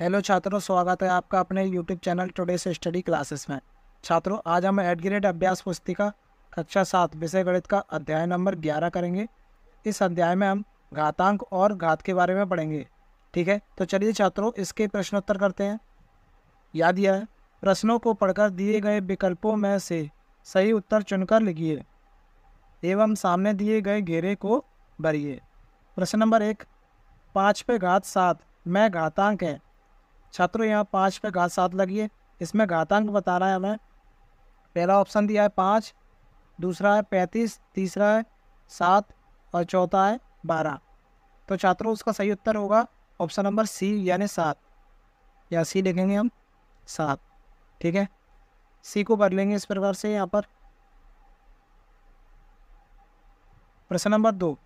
Hello छात्रों, स्वागत है आपका अपने YouTube channel today's study classes में। छात्रों, आज हम एट ग्रेड अभ्यास पुस्तिका कक्षा 7 विषय गणित का अध्याय नंबर 11 करेंगे। इस अध्याय में हम घातांक और घात के बारे में पढ़ेंगे। ठीक है, तो चलिए छात्रों इसके प्रश्नोत्तर करते हैं। याद दिया है, प्रश्नों को पढ़कर दिए गए विकल्पों में से सही उत्तर चुनकर लिखिए एवं सामने दिए गए घेरे को भरिए। प्रश्न नंबर 1, 5 पे घात 7 में घातांक है। छात्रों, यहाँ 5 पे घात 7 लगी है, इसमें घातांक बता रहा है हमें। पहला ऑप्शन दिया है 5, दूसरा है 35, तीसरा है 7 और चौथा है 12। तो छात्रों उसका सही उत्तर होगा ऑप्शन नंबर सी यानी 7, या सी लिखेंगे हम 7। ठीक है, सी को भर लेंगे इस प्रकार से यहाँ पर। प्रश्न नंबर 2,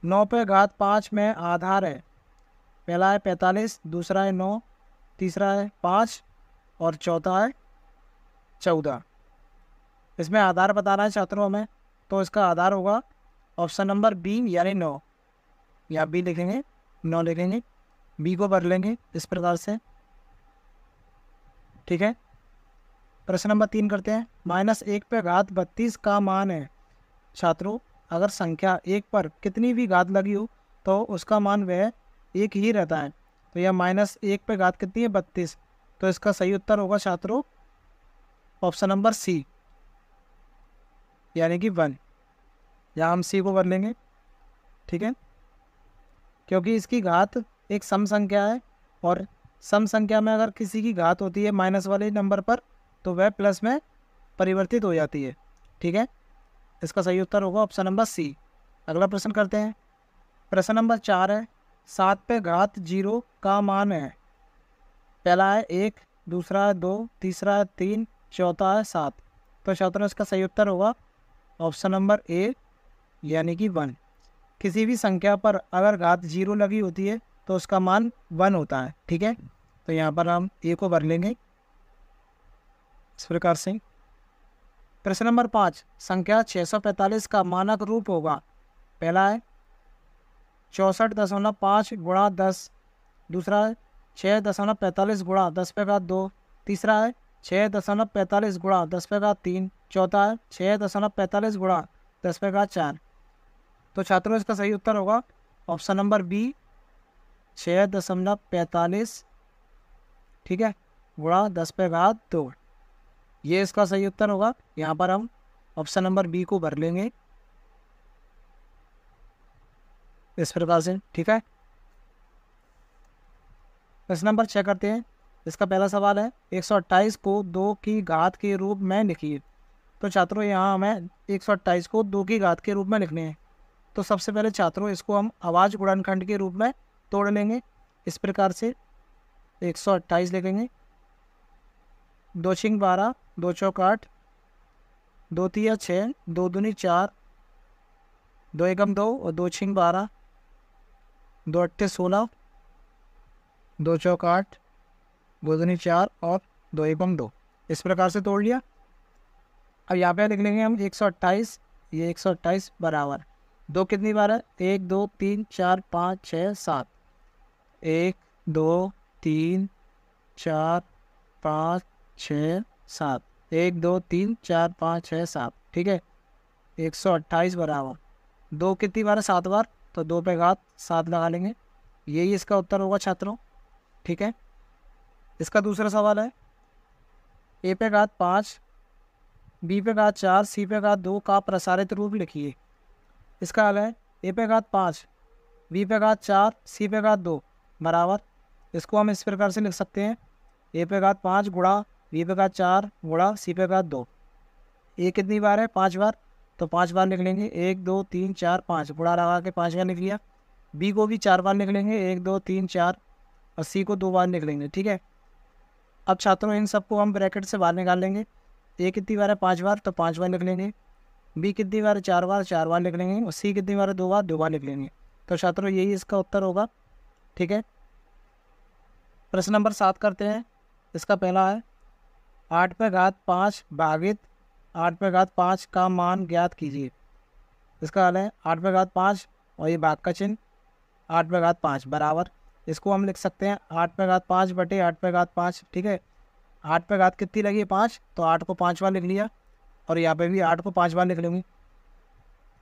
9 पे घात 5 में आधार है। पहला है 45, दूसरा है 9, तीसरा है 5 और चौथा है 14। इसमें आधार बताना है छात्रों हमें, तो इसका आधार होगा ऑप्शन नंबर बी यानी 9, या बी लिखेंगे, 9 लिखेंगे। बी को भर लेंगे इस प्रकार से। ठीक है, प्रश्न नंबर 3 करते हैं। -1 पे घात 32 का मान है। छात्रों, अगर संख्या 1 पर कितनी भी घात लगी हो तो उसका मान वह एक ही रहता है। तो यह -1 पे घात कितनी है, 32। तो इसका सही उत्तर होगा छात्रों ऑप्शन नंबर सी यानी कि 1, या हम सी को भर लेंगे। ठीक है, क्योंकि इसकी घात एक सम संख्या है, और सम संख्या में अगर किसी की घात होती है माइनस वाले नंबर पर तो वह प्लस में परिवर्तित हो जाती है। ठीक है, इसका सही उत्तर होगा ऑप्शन नंबर सी। अगला प्रश्न करते हैं। प्रश्न नंबर 4 है, 7 पे घात 0 का मान है। पहला है 1, दूसरा है 2, तीसरा है 3, चौथा है 7। तो छात्रों इसका सही उत्तर होगा ऑप्शन नंबर ए यानी कि 1। किसी भी संख्या पर अगर घात 0 लगी होती है तो उसका मान 1 होता है। ठीक है, तो यहाँ पर हम ए को भर लेंगे इस प्रकार से। प्रश्न नंबर 5, संख्या 645 का मानक रूप होगा। पहला है 64.5 गुणा 10, दूसरा है 6.45 गुणा 10 पे घात 2, तीसरा है 6.45 गुणा 10 पे घात 3, चौथा है 6.45 गुणा 10 पे घात 4। तो छात्रों इसका सही उत्तर होगा ऑप्शन नंबर बी 6.45, ठीक है, गुणा 10 पे घात 2। ये इसका सही उत्तर होगा। यहाँ पर हम ऑप्शन नंबर बी को भर लेंगे इस प्रकार से। ठीक है, प्रश्न नंबर 6 करते हैं। इसका पहला सवाल है 128 को 2 की घात के रूप में लिखिए। तो छात्रों यहाँ हमें 128 को 2 की घात के रूप में लिखने हैं। तो सबसे पहले छात्रों इसको हम अभाज्य गुणनखंड के रूप में तोड़ लेंगे इस प्रकार से। 128 लिखेंगे, 2 छिंग 12, 2 चौक 8, 2 तिया 6, 2 दूनी 4, 2 एकम 2 और 2 छिंग 12, 2 अट्ठे 16, 2 चौक 8, 2 दूनी 4 और 2 एकम 2। इस प्रकार से तोड़ लिया। अब यहाँ पे लिख लेंगे हम 128, ये 128 बराबर 2 कितनी बार है, 1 2 3 4 5 6 7, 1 2 3 4 5 6 7, 1 2 3 4 5 6 7। ठीक है, 128 बराबर 2 कितनी बार है, 7 बार, तो 2 पे घात 7 लगा लेंगे। यही इसका उत्तर होगा छात्रों। ठीक है, इसका दूसरा सवाल है ए पे घात 5, बी पे घात 4, सी पे घात 2 का प्रसारित रूप लिखिए। इसका हल है ए पे घात 5, बी पे घात 4, सी पे घात 2 बराबर, इसको हम इस प्रकार से लिख सकते हैं ए पे घात 5 गुणा बी पे घात 4 गुणा सी पे घात 2। ए कितनी बार है, 5 बार, तो 5 बार लिख लेंगे, 1 2 3 4 5, गुणा लगा के 5 बार लिख लिया। बी को भी 4 बार लिख लेंगे, 1 2 3 4, और सी को 2 बार लिख लेंगे। ठीक है, अब छात्रों इन सबको हम ब्रैकेट से बाहर निकाल लेंगे। ए कितनी बार है, 5 बार, तो 5 बार लिख लेंगे। बी कितनी बार है, 4 बार, 4 बार लिख लेंगे। और सी कितनी बार है, 2 बार, 2 बार लिख लेंगे। तो छात्रों यही इसका उत्तर होगा। ठीक है, प्रश्न नंबर 7 करते हैं। इसका पहला है 8 पे घात 5 भागित 8 पे घात 5 का मान ज्ञात कीजिए। इसका हल है 8 पे घात 5 और ये भाग का चिन्ह 8 पे घात 5 बराबर, इसको हम लिख सकते हैं 8 पे घात 5 बटे 8 पे घात 5। ठीक है, 8 पे घात कितनी लगी है 5, तो 8 को 5 बार लिख लिया और यहाँ पे भी 8 को 5 बार लिख लेंगे।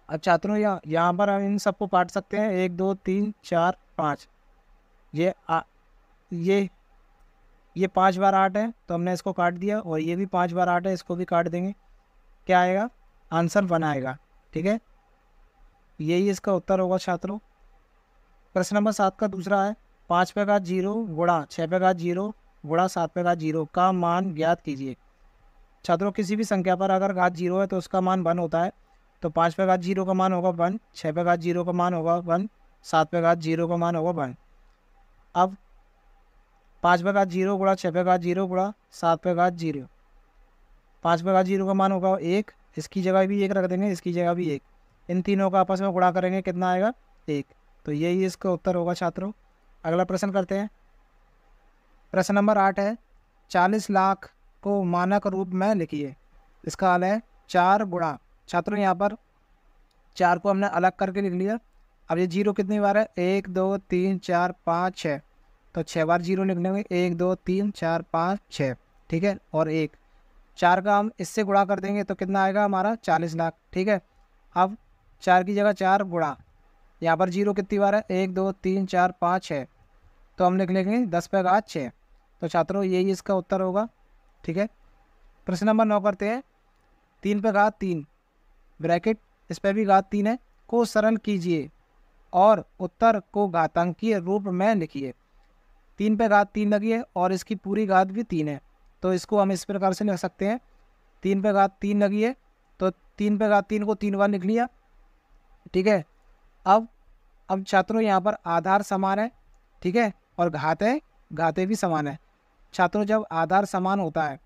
अब छात्रों यहाँ पर हम इन सबको काट सकते हैं, 1 2 3 4 5। ये ये 5 बार 8 है तो हमने इसको काट दिया, और ये भी 5 बार 8 है, इसको भी काट देंगे। क्या आएगा, आंसर 1 आएगा। ठीक है, यही इसका उत्तर होगा छात्रों। प्रश्न नंबर 7 का दूसरा है, 5 पे घात 0 गुणा 6 पे घात 0 गुणा 7 पे घात 0 का मान ज्ञात कीजिए। छात्रों, किसी भी संख्या पर अगर घात 0 है तो उसका मान 1 होता है। तो 5 पे घात 0 का मान होगा 1, 6 पे घात 0 का मान होगा 1, 7 पे घात 0 का मान होगा 1। अब 5 पे घात 0 गुणा 6 पे घात 0 गुणा 7 पे घात 0, 5 पे घात 0 का मान होगा 1, इसकी जगह भी 1 रख देंगे, इसकी जगह भी 1। इन तीनों का आपस में गुणा करेंगे, कितना आएगा 1। तो यही इसका उत्तर होगा छात्रों। अगला प्रश्न करते हैं। प्रश्न नंबर 8 है, 40 लाख को मानक रूप में लिखिए। इसका हल है 4 गुणा, छात्रों यहाँ पर 4 को हमने अलग करके लिख लिया। अब ये 0 कितनी बार है, 1 2 3 4 5 6, तो 6 बार 0 लिख लेंगे, 1 2 3 4 5 6। ठीक है, और 1 4 का हम इससे गुणा कर देंगे तो कितना आएगा हमारा 40 लाख। ठीक है, अब 4 की जगह 4 गुणा, यहाँ पर 0 कितनी बार है, 1 2 3 4 5 6, तो हम लिख लेंगे 10 पे घात 6। तो छात्रों यही इसका उत्तर होगा। ठीक है, प्रश्न नंबर 9 करते हैं। 3 पे घात 3 ब्रैकेट, इस पर भी घात 3 है, को सरल कीजिए और उत्तर को घातांकीय रूप में लिखिए। 3 पे घात 3 लगी है और इसकी पूरी घात भी 3 है, तो इसको हम इस प्रकार से लिख सकते हैं। 3 पे घात 3 लगी है तो 3 पे घात 3 को 3 बार लिख लिया। ठीक है, अब छात्रों यहाँ पर आधार समान है। ठीक है, और घाते भी समान है। छात्रों, जब आधार समान होता है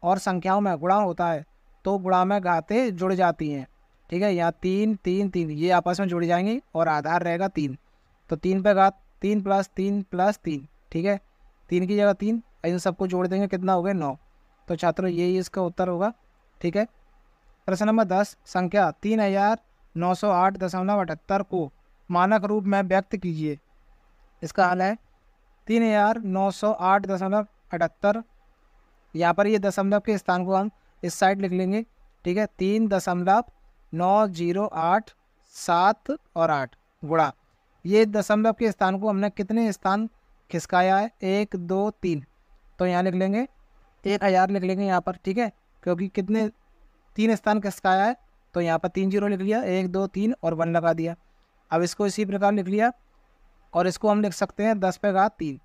और संख्याओं में गुणा होता है तो गुणा में घाते जुड़ जाती हैं। ठीक है, यहाँ 3 3 3 ये आपस में जुड़ जाएंगी और आधार रहेगा 3। तो 3 पे घात 3 प्लस 3 प्लस 3। ठीक है, 3 की जगह 3, इन सबको जोड़ देंगे, कितना हो गया 9। तो छात्रों यही इसका उत्तर होगा। ठीक है, प्रश्न नंबर 10, संख्या 3908.78 को मानक रूप में व्यक्त कीजिए। इसका हल है 3908.78। यहाँ पर ये दशमलव के स्थान को हम इस साइड लिख लेंगे। ठीक है, 3.9087 और 8 गुणा, ये दशमलव के स्थान को हमने कितने स्थान खिसकाया है, 1 2 3, तो यहाँ लिख लेंगे 1000 लिख लेंगे यहाँ पर। ठीक है, क्योंकि कितने 3 स्थान खिसकाया है तो यहाँ पर 3 0 लिख लिया, 1 2 3 और 1 लगा दिया। अब इसको इसी प्रकार लिख लिया और इसको हम लिख सकते हैं 10 पे घात 3।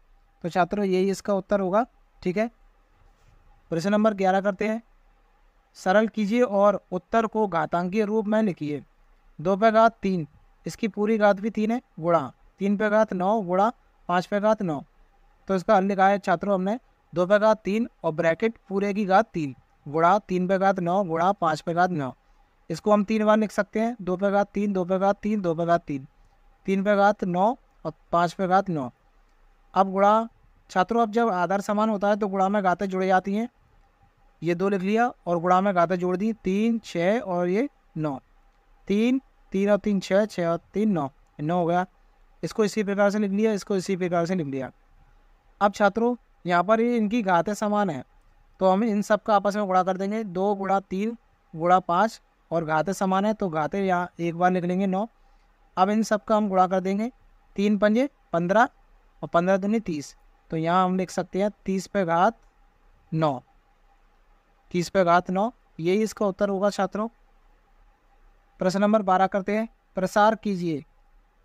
तो छात्रों यही इसका उत्तर होगा। ठीक है, प्रश्न नंबर 11 करते हैं। सरल कीजिए और उत्तर को घातांकीय रूप में लिखिए। 2 पे घात 3, इसकी पूरी घात भी 3 है, गुणा 3 पे घात 9 गुणा 5 पे घात 9। तो इसका हल लिखा है छात्रों हमने 2 पे घात 3 और ब्रैकेट पूरे की घात 3 गुणा 3 पे घात 9 गुणा 5 पे घात 9। इसको हम 3 बार लिख सकते हैं, 2 पे घात 3 2 पे घात 3 2 पे घात 3, 3 पे घात 9 और 5 पे घात 9। अब गुणा, छात्रों अब जब आधार समान होता है तो गुणा में घातें जुड़ जाती हैं। ये 2 लिख लिया और गुणा में घातें जोड़ दी, 3 6 और ये 9, 3 3 और 3 6, 6 और 3 9, 9 हो गया। इसको इसी प्रकार से लिख लिया, इसको इसी प्रकार से लिख लिया। अब छात्रों यहाँ पर ये इनकी घातें समान है तो हम इन सब का आपस में गुणा कर देंगे, 2 गुणा 3 गुणा 5, और घातें समान है तो घातें यहाँ एक बार लिख लेंगे 9। अब इन सब का हम गुणा कर देंगे, 3 पंजे 15 और 15 दूनी 30, तो यहाँ हम लिख सकते हैं 30 पे घात 9, 30 पे घात 9, यही इसका उत्तर होगा छात्रों। प्रश्न नंबर 12 करते हैं। प्रसार कीजिए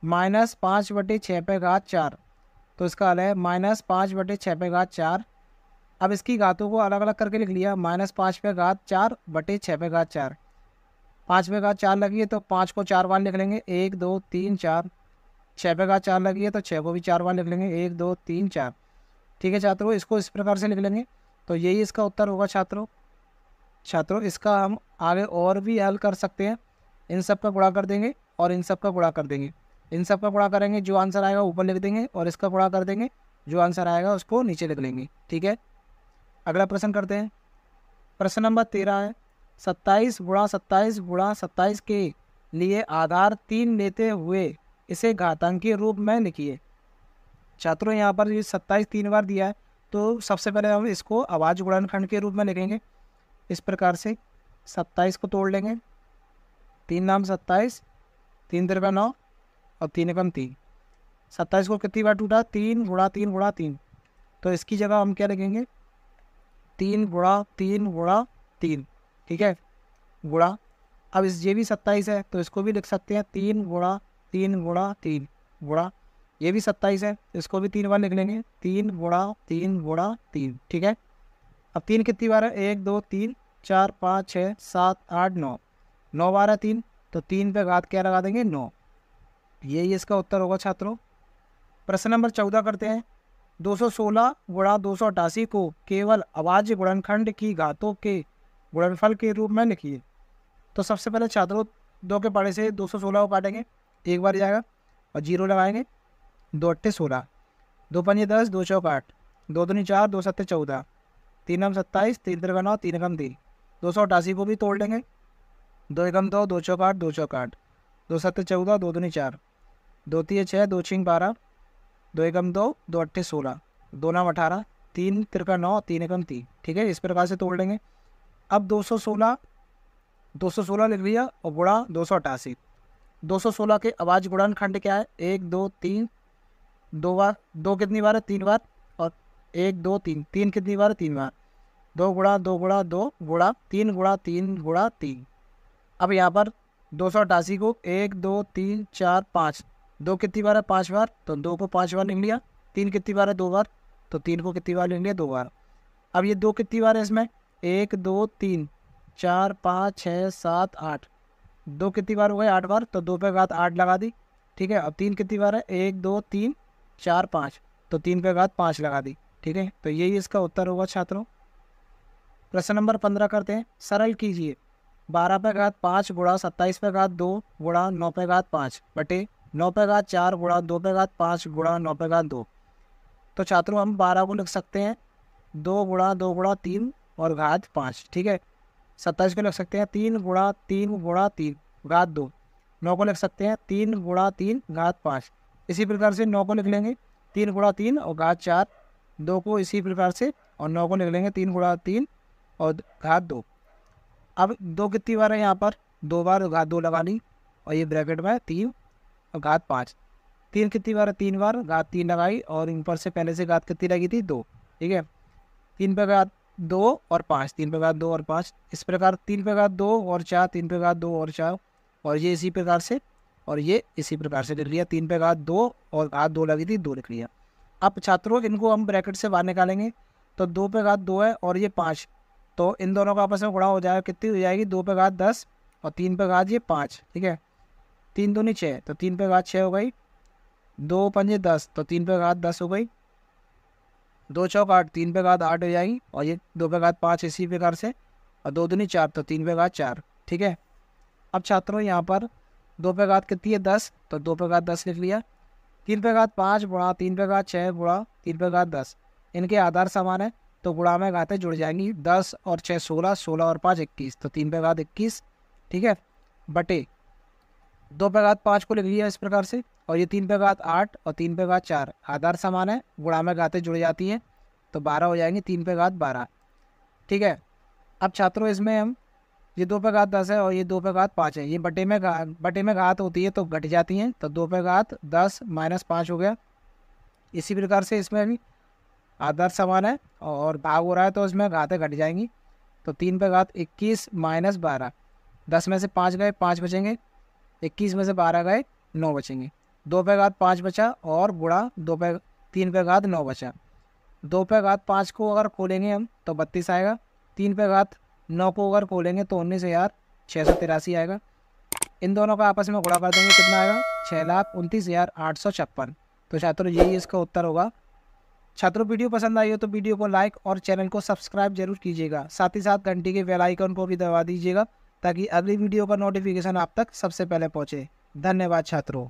-5 बटे 6 पे घात 4। तो इसका हल है -5 बटे 6 पे घात 4। अब इसकी घातों को अलग अलग करके लिख लिया, -5 पे घात 4 बटे 6 पे घात 4। 5 पे घात 4 लगी है तो 5 को 4 बार लिख लेंगे, 1 2 3 4। 6 पे घात 4 लगी है तो 6 को भी 4 बार लिख लेंगे, 1 2 3 4। ठीक है छात्रों, इसको इस प्रकार से लिख लेंगे तो यही इसका उत्तर होगा छात्रों इसका हम आगे और भी हल कर सकते हैं। इन सब का गुणा कर देंगे और इन सब का गुणा कर देंगे, इन सब का गुणा करेंगे, जो आंसर आएगा ऊपर लिख देंगे, और इसका गुणा कर देंगे, जो आंसर आएगा उसको नीचे लिख लेंगे। ठीक है, अगला प्रश्न करते हैं। प्रश्न नंबर 13 है। 27 गुणा 27 गुणा 27 के लिए आधार 3 लेते हुए इसे घातांकीय रूप में लिखिए। छात्रों यहाँ पर ये 27 3 बार दिया है, तो सबसे पहले हम इसको अभाज्य गुणनखंड के रूप में लिखेंगे इस प्रकार से। 27 को तोड़ लेंगे, 3 नाम 27, 3 तिरका 9 और 3 एकम 3। 27 को कितनी बार टूटा? 3 गुणा 3 गुणा 3। तो इसकी जगह हम क्या लिखेंगे? 3 गुणा 3 गुणा 3, ठीक है, गुणा। अब इस ये भी 27 है तो इसको भी लिख सकते हैं 3 गुणा 3 गुणा 3 गुणा। ये भी 27 है, इसको भी 3 बार लिख लेंगे, 3 गुणा 3 गुणा 3, ठीक है। अब 3 कितनी बार है? 1 2 3 4 5 6 7 8 9, 9 बार है 3, तो 3 पे घात क्या लगा देंगे? 9। यही इसका उत्तर होगा छात्रों। प्रश्न नंबर 14 करते हैं। 216 गुणा 288 को केवल अभाज्य गुणनखंड की घातों के गुणनफल के रूप में लिखिए। तो सबसे पहले छात्रों 2 के पाड़े से 216 को काटेंगे, एक बार जाएगा और 0 लगाएंगे, 2 अट्ठे 16, 2 पंजे 10, 2 चौक 8, 2 दूनी 4, 2 सत्ते 14, 3 नम 27, 3 तिरका 9, 3 एकम 3। 288 को भी तोड़ लेंगे, 2 एकम 2, 2 चौक 8, 2 चौक 8, 2 सत्ते 14, 2 दूनी 4, 2 तीय 6, 2 छिंग 12, 2 एकम 2, 2 अट्ठे 16, 2 नाम 18, 3 तिरका 9, 3 एकम 3, ठीक है। इस प्रकार से तोड़ लेंगे। अब 216 लिख लिया और गुणा 288। 216 के अभाज्य गुणनखंड क्या है? 1 2 3, 2 बार, 2 कितनी बार है? 3 बार, और 1 2 3, 3 कितनी बार है? 3 बार। 2 गुणा 2 गुणा 2 गुणा 3 गुणा 3 गुणा 3। अब यहाँ पर 288 को 1 2 3 4 5, 2 कितनी बार है? 5 बार, तो 2 को 5 बार लिख लिया। 3 कितनी बार है? 2 बार, तो 3 को कितनी बार लिख लिया? 2 बार। अब ये 2 कितनी बार है इसमें? 1 2 3 4 5 6 7 8, 2 कितनी बार हो गए? 8 बार, तो 2 पे घात 8 लगा दी, ठीक है। अब 3 कितनी बार है? 1 2 3 4 5, तो 3 पे घात 5 लगा दी, ठीक है। तो यही इसका उत्तर होगा छात्रों। प्रश्न नंबर 15 करते हैं। सरल कीजिए 12 पे घात 5 गुणा 27 पे घात 2 गुणा 9 पे घात 5 बटे 9 पे घात 4 गुणा 2 पे घात 5 गुणा 9 पे घात 2। तो छात्रों हम 12 को लिख सकते हैं 2 गुणा 3 और घात 5, ठीक है। 27 को लिख सकते हैं 3 गुणा 3 घात 2। 9 को लिख सकते हैं 3 गुणा 3 घात 5। इसी प्रकार से 9 को लिख लेंगे 3 गुणा 3 और घात 4। 2 को इसी प्रकार से, और 9 को लिख लेंगे 3 गुणा 3 और घात 2। अब 2 कितनी बार है यहाँ पर? 2 बार, घात 2 लगा ली, और ये ब्रैकेट में 3 और घात 5। 3 कितनी बार है? 3 बार, घात 3 लगाई, और ऊपर से पहले से घात कितनी लगी थी? 2, ठीक है। 3 पे घात 2 और 5, 3 पे घात 2 और 5, इस प्रकार 3 पे घात 2 और 4, 3 पे घात 2 और 4, और ये इसी प्रकार से, और ये इसी प्रकार से लिख लिया। 3 पे घात 2 और घात 2 लगी थी, 2 लिख लिया। अब छात्रों इनको हम ब्रैकेट से बाहर निकालेंगे, तो 2 पे घात 2 है और ये 5, तो इन दोनों का आपस में गुणा हो जाएगा। कितनी हो जाएगी? 2 पे घात 10 और 3 पे घात ये 5, ठीक है। 3 दूनी 6, तो 3 पे घात 6 हो गई, 2 पंजे 10, तो 3 पे घात 10 हो गई, 2 चौक 8, 3 पे घात 8 हो जाएगी, और ये 2 पे घात 5 इसी प्रकार से, और 2 दूनी 4, तो 3 पे घात 4, ठीक है। अब छात्रों यहाँ पर 2 पे घात कितनी है? 10, तो 2 पे घात 10 लिख लिया। 3 पे घात 5 गुणा 3 पे घात 6 गुणा 3 पे घात 10, इनके आधार समान है, तो गुणा में घातें जुड़ जाएंगी। 10 और 6 16, 16 और 5 21, तो 3 पे घात 21, ठीक है, बटे 2 पे घात 5 को लिख लिया इस प्रकार से, और ये 3 पे घात 8 और 3 पे घात 4, आधार समान है, गुणा में घातें जुड़ जाती हैं, तो 12 हो जाएंगी। 3 पे घात 12, ठीक है। अब छात्रों इसमें हम, ये 2 पे घात 10 है और ये 2 पे घात 5 है, ये बटे में घात होती है तो घट जाती हैं, तो 2 पे घात 10 माइनस 5 हो गया। इसी प्रकार से इसमें भी आधार समान है और भाग हो रहा है, तो इसमें घातें घट जाएंगी, तो 3 पे घात 21 माइनस 12, 10 में से 5 गए, 5 बचेंगे, 21 में से 12 गए, 9 बचेंगे। 2 पे घात 5 बचा और गुणा 3 पे घात 9 बचा। 2 पे घात 5 को अगर खोलेंगे हम तो 32 आएगा, 3 पे घात 9 को अगर खोलेंगे तो 19,683 आएगा। इन दोनों का आपस में गुणा कर देंगे, कितना आएगा? 6,29,856। तो छात्रों यही इसका उत्तर होगा। छात्रों वीडियो पसंद आई हो तो वीडियो को लाइक और चैनल को सब्सक्राइब जरूर कीजिएगा, साथ ही साथ घंटी के बेल आइकन को भी दबा दीजिएगा, ताकि अगली वीडियो का नोटिफिकेशन आप तक सबसे पहले पहुँचे। धन्यवाद छात्रों।